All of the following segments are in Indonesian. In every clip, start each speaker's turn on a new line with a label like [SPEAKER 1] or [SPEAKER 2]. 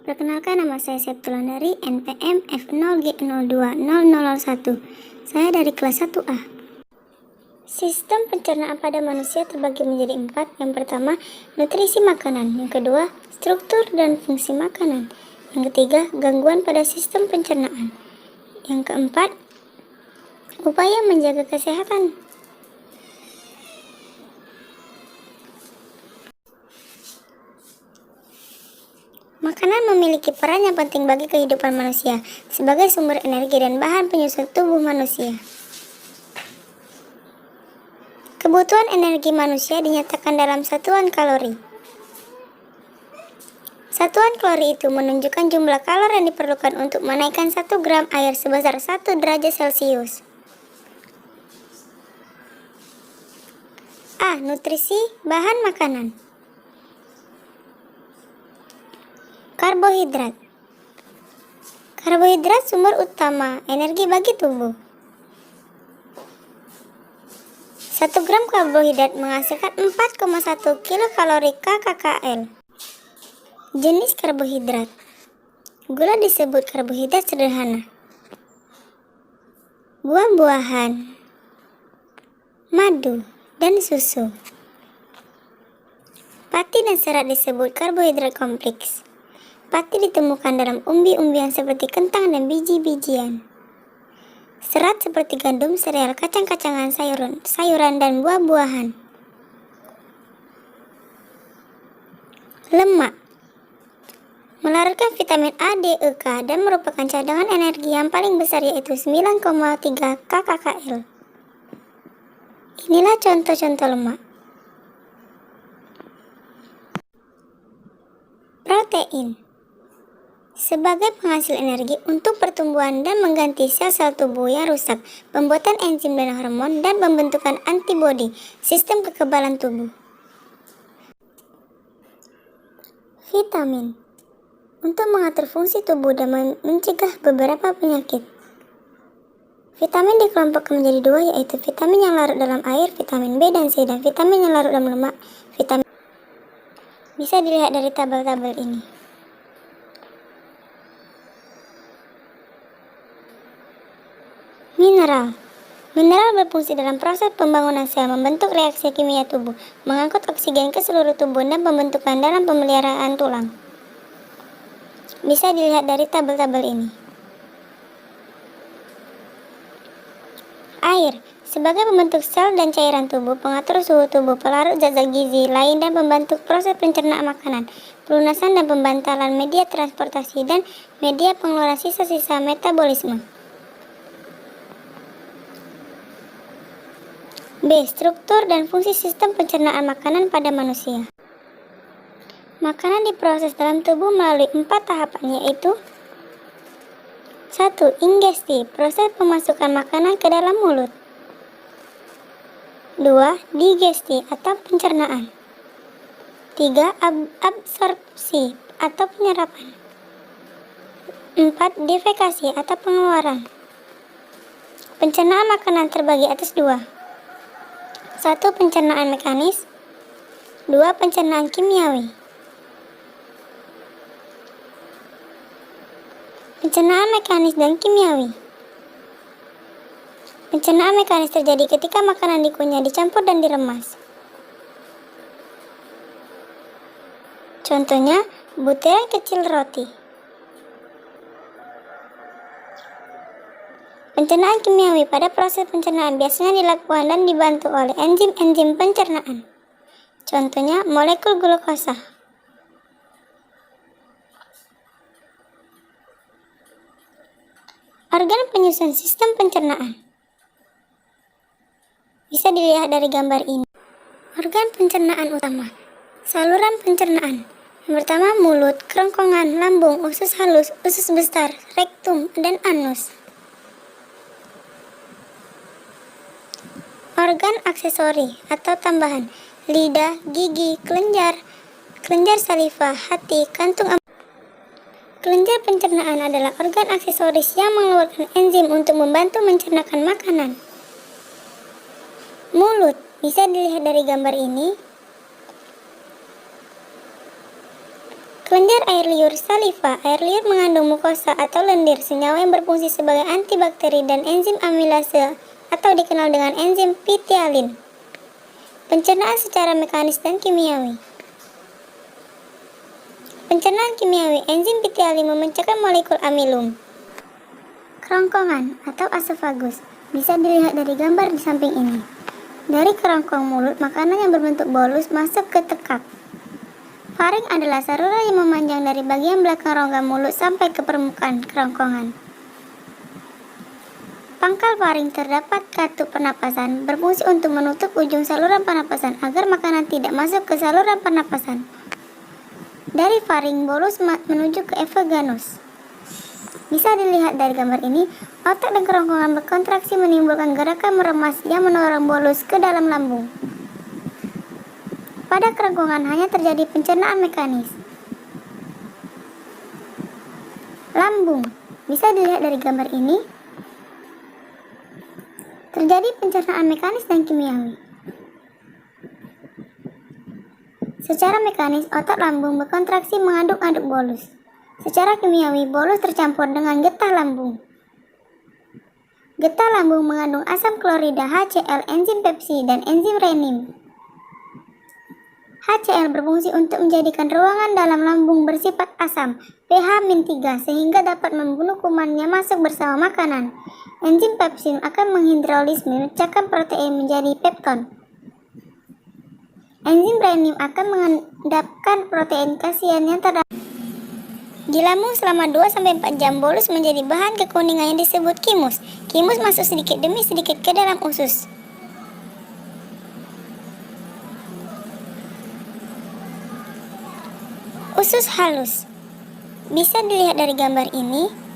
[SPEAKER 1] Perkenalkan, nama saya Septulandari, NPM F0G020001. Saya dari kelas 1A. Sistem pencernaan pada manusia terbagi menjadi 4. Yang pertama, nutrisi makanan. Yang kedua, struktur dan fungsi makanan. Yang ketiga, gangguan pada sistem pencernaan. Yang keempat, upaya menjaga kesehatan. Makanan memiliki peran yang penting bagi kehidupan manusia sebagai sumber energi dan bahan penyusun tubuh manusia. Kebutuhan energi manusia dinyatakan dalam satuan kalori. Satuan kalori itu menunjukkan jumlah kalori yang diperlukan untuk menaikkan 1 gram air sebesar 1 derajat Celcius. A. Nutrisi bahan makanan. Karbohidrat. Karbohidrat sumber utama energi bagi tubuh. 1 gram karbohidrat menghasilkan 4,1 kilokalori kcal. Jenis karbohidrat. Gula disebut karbohidrat sederhana. Buah-buahan, madu, dan susu. Pati dan serat disebut karbohidrat kompleks. Pati ditemukan dalam umbi-umbian seperti kentang dan biji-bijian. Serat seperti gandum, sereal, kacang-kacangan, sayuran, dan buah-buahan. Lemak melarutkan vitamin A, D, E, K dan merupakan cadangan energi yang paling besar, yaitu 9,3 kcal. Inilah contoh-contoh lemak. Protein sebagai penghasil energi untuk pertumbuhan dan mengganti sel-sel tubuh yang rusak, pembuatan enzim dan hormon, dan pembentukan antibodi, sistem kekebalan tubuh. Vitamin untuk mengatur fungsi tubuh dan mencegah beberapa penyakit. Vitamin dikelompokkan menjadi 2, yaitu vitamin yang larut dalam air, vitamin B dan C, dan vitamin yang larut dalam lemak, vitamin. Bisa dilihat dari tabel-tabel ini. Mineral. Mineral berfungsi dalam proses pembangunan sel, membentuk reaksi kimia tubuh, mengangkut oksigen ke seluruh tubuh, dan pembentukan dalam pemeliharaan tulang. Bisa dilihat dari tabel-tabel ini. Air sebagai pembentuk sel dan cairan tubuh, pengatur suhu tubuh, pelarut zat-zat gizi lain, dan pembantu proses pencernaan makanan, pelunasan dan pembantalan, media transportasi, dan media pengeluaran sisa-sisa metabolisme. B. Struktur dan fungsi sistem pencernaan makanan pada manusia. Makanan diproses dalam tubuh melalui 4 tahapan, yaitu 1. Ingesti, proses pemasukan makanan ke dalam mulut. 2. Digesti atau pencernaan. 3. Absorpsi atau penyerapan. 4. Defekasi atau pengeluaran. Pencernaan makanan terbagi atas 2. 1. Pencernaan mekanis. 2. Pencernaan kimiawi. Pencernaan mekanis dan kimiawi. Pencernaan mekanis terjadi ketika makanan dikunyah, dicampur, dan diremas. Contohnya, butiran kecil roti. Pencernaan kimiawi pada proses pencernaan biasanya dilakukan dan dibantu oleh enzim-enzim pencernaan. Contohnya, molekul glukosa. Organ penyusun sistem pencernaan. Bisa dilihat dari gambar ini. Organ pencernaan utama. Saluran pencernaan. Yang pertama, mulut, kerongkongan, lambung, usus halus, usus besar, rektum, dan anus. Organ aksesori atau tambahan. Lidah, gigi, kelenjar saliva, hati, kantung. Kelenjar pencernaan adalah organ aksesoris yang mengeluarkan enzim untuk membantu mencernakan makanan. Mulut bisa dilihat dari gambar ini. Kelenjar air liur saliva. Air liur mengandung mukosa atau lendir, senyawa yang berfungsi sebagai antibakteri dan enzim amilase atau dikenal dengan enzim pitialin. Pencernaan secara mekanis dan kimiawi. Pencernaan kimiawi, enzim pitialin memecahkan molekul amilum. Kerongkongan atau asofagus bisa dilihat dari gambar di samping ini. Dari kerongkong mulut, makanan yang berbentuk bolus masuk ke tekak. Faring adalah saluran yang memanjang dari bagian belakang rongga mulut sampai ke permukaan kerongkongan. Pangkal faring terdapat katup pernapasan, berfungsi untuk menutup ujung saluran pernapasan agar makanan tidak masuk ke saluran pernapasan. Dari faring, bolus menuju ke epiganos. Bisa dilihat dari gambar ini, otak dan kerongkongan berkontraksi menimbulkan gerakan meremas yang mendorong bolus ke dalam lambung. Pada kerongkongan hanya terjadi pencernaan mekanis. Lambung, bisa dilihat dari gambar ini, terjadi pencernaan mekanis dan kimiawi. Secara mekanis, otak lambung berkontraksi mengaduk-aduk bolus. Secara kimiawi, bolus tercampur dengan getah lambung. Getah lambung mengandung asam klorida HCl, enzim pepsi, dan enzim renin. HCl berfungsi untuk menjadikan ruangan dalam lambung bersifat asam, pH-3, sehingga dapat membunuh kuman yang masuk bersama makanan. Enzim pepsin akan menghidrolis memecahkan protein menjadi pepton. Enzim renin akan mengendapkan protein kasian yang terdapat di lambung selama 2-4 jam. Bolus menjadi bahan kekuningan yang disebut kimus. Kimus masuk sedikit demi sedikit ke dalam usus. Usus halus. Bisa dilihat dari gambar ini.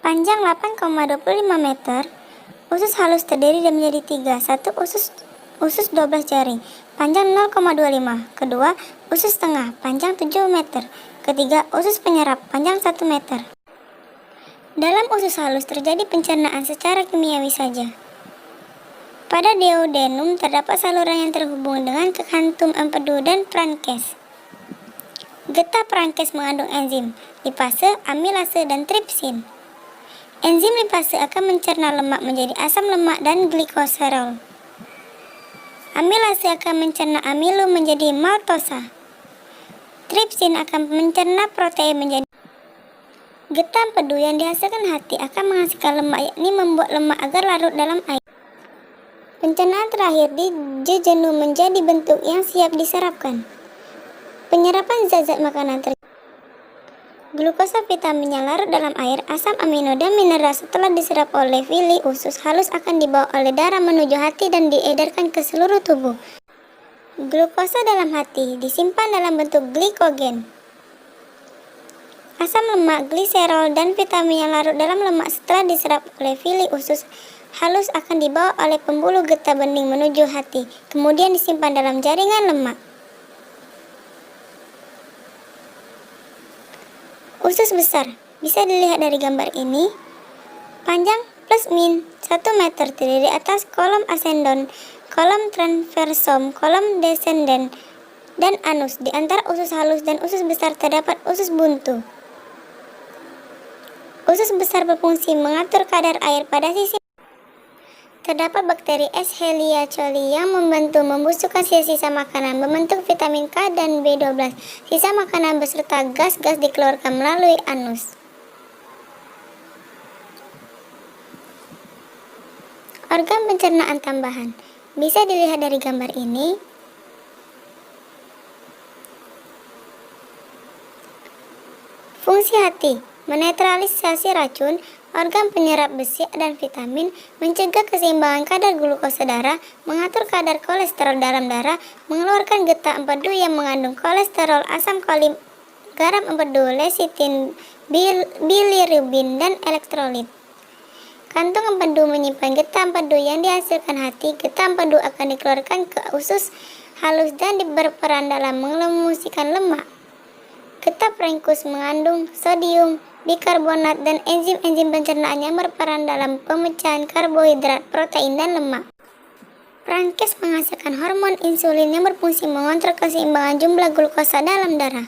[SPEAKER 1] Panjang 8,25 meter. Usus halus terdiri dan menjadi 3. Satu, usus 12 jari, panjang 0,25. Kedua, usus tengah, panjang 7 meter. Ketiga, usus penyerap, panjang 1 meter. Dalam usus halus terjadi pencernaan secara kimiawi saja. Pada duodenum terdapat saluran yang terhubung dengan kantum empedu dan frankes. Getah frankes mengandung enzim lipase, amilase, dan tripsin. Enzim lipase akan mencerna lemak menjadi asam lemak dan glikoserol. Amilase akan mencerna amilum menjadi maltosa. Tripsin akan mencerna protein menjadi. Getah empedu yang dihasilkan hati akan menghasilkan lemak, yakni membuat lemak agar larut dalam air. Pencernaan terakhir di jejunum menjadi bentuk yang siap diserapkan. Penyerapan zat-zat makanan glukosa, vitamin yang larut dalam air, asam amino, dan mineral setelah diserap oleh villi usus halus akan dibawa oleh darah menuju hati dan diedarkan ke seluruh tubuh. Glukosa dalam hati disimpan dalam bentuk glikogen. Asam lemak, gliserol, dan vitamin yang larut dalam lemak setelah diserap oleh villi usus halus akan dibawa oleh pembuluh getah bening menuju hati, kemudian disimpan dalam jaringan lemak. Usus besar, bisa dilihat dari gambar ini. Panjang plus min 1 meter, terdiri atas kolom ascendon, kolom transversom, kolom descendent, dan anus. Di antara usus halus dan usus besar terdapat usus buntu. Usus besar berfungsi mengatur kadar air pada sisi. Terdapat bakteri Escherichia coli yang membantu membusukkan sisa-sisa makanan membentuk vitamin K dan B12. Sisa makanan beserta gas-gas dikeluarkan melalui anus. Organ pencernaan tambahan bisa dilihat dari gambar ini. Fungsi hati menetralisasi racun, organ penyerap besi dan vitamin, mencegah keseimbangan kadar glukosa darah, mengatur kadar kolesterol dalam darah, mengeluarkan getah empedu yang mengandung kolesterol, asam kolim, garam empedu, lecitin, bilirubin, dan elektrolit. Kantung empedu menyimpan getah empedu yang dihasilkan hati. Getah empedu akan dikeluarkan ke usus halus dan berperan dalam mengemulsikan lemak. Getah pankreas mengandung sodium bikarbonat dan enzim-enzim pencernaan yang berperan dalam pemecahan karbohidrat, protein, dan lemak. Pankreas menghasilkan hormon insulin yang berfungsi mengontrol keseimbangan jumlah glukosa dalam darah.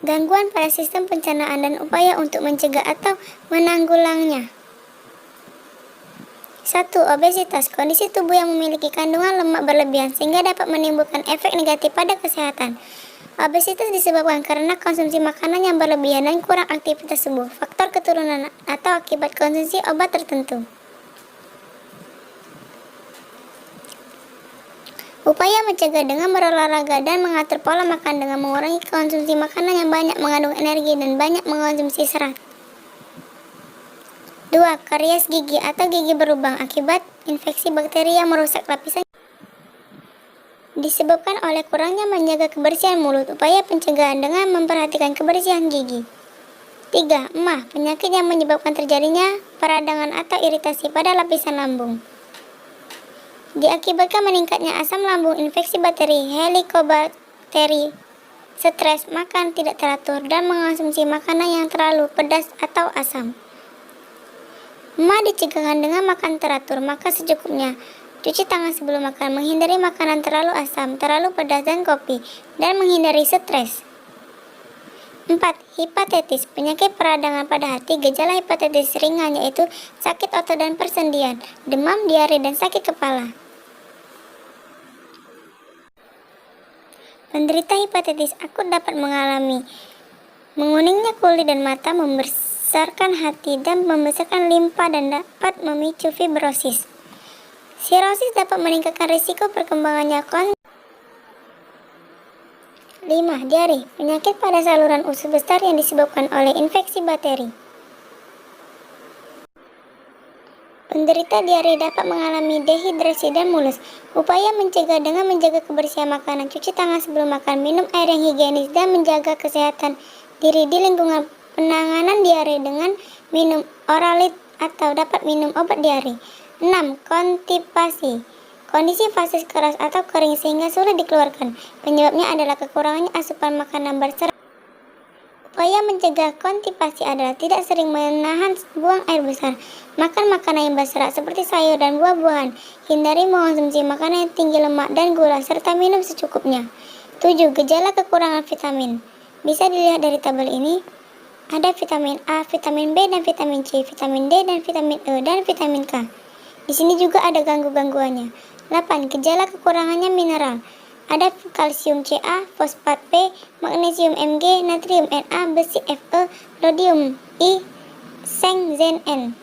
[SPEAKER 1] Gangguan pada sistem pencernaan dan upaya untuk mencegah atau menanggulanginya. 1. Obesitas, kondisi tubuh yang memiliki kandungan lemak berlebihan sehingga dapat menimbulkan efek negatif pada kesehatan. Obesitas disebabkan karena konsumsi makanan yang berlebihan dan kurang aktivitas tubuh, faktor keturunan, atau akibat konsumsi obat tertentu. Upaya mencegah dengan berolahraga dan mengatur pola makan dengan mengurangi konsumsi makanan yang banyak mengandung energi dan banyak mengonsumsi serat. 2. Karies gigi atau gigi berlubang akibat infeksi bakteri yang merusak lapisan disebabkan oleh kurangnya menjaga kebersihan mulut. Upaya pencegahan dengan memperhatikan kebersihan gigi. 3. Emah, penyakit yang menyebabkan terjadinya peradangan atau iritasi pada lapisan lambung. Diakibatkan meningkatnya asam lambung, infeksi bakteri, helicobacter, stres, makan tidak teratur, dan mengonsumsi makanan yang terlalu pedas atau asam. Emah dicegahkan dengan makan teratur, makan secukupnya, cuci tangan sebelum makan, menghindari makanan terlalu asam, terlalu pedas dan kopi, dan menghindari stres. 4. Hepatitis, penyakit peradangan pada hati. Gejala hepatitis ringan yaitu sakit otot dan persendian, demam, diare, dan sakit kepala. Penderita hepatitis akut dapat mengalami menguningnya kulit dan mata, membesarkan hati, dan membesarkan limpa, dan dapat memicu fibrosis. Sirosis dapat meningkatkan risiko perkembangannya 5. Diare, penyakit pada saluran usus besar yang disebabkan oleh infeksi bakteri. Penderita diare dapat mengalami dehidrasi dan mules. Upaya mencegah dengan menjaga kebersihan makanan, cuci tangan sebelum makan, minum air yang higienis, dan menjaga kesehatan diri di lingkungan penanganan diare dengan minum oralit atau dapat minum obat diare. 6. Konstipasi, kondisi fases keras atau kering sehingga sulit dikeluarkan. Penyebabnya adalah kekurangannya asupan makanan berserat. Upaya mencegah konstipasi adalah tidak sering menahan buang air besar, makan makanan yang berserat seperti sayur dan buah-buahan, hindari mengonsumsi makanan yang tinggi lemak dan gula, serta minum secukupnya. 7. Gejala kekurangan vitamin. Bisa dilihat dari tabel ini. Ada vitamin A, vitamin B, dan vitamin C, vitamin D, dan vitamin E, dan vitamin K. Di sini juga ada gangguannya. 8. Gejala kekurangannya mineral. Ada kalsium Ca, fosfat P, magnesium Mg, natrium Na, besi Fe, rodium I, seng Zn N.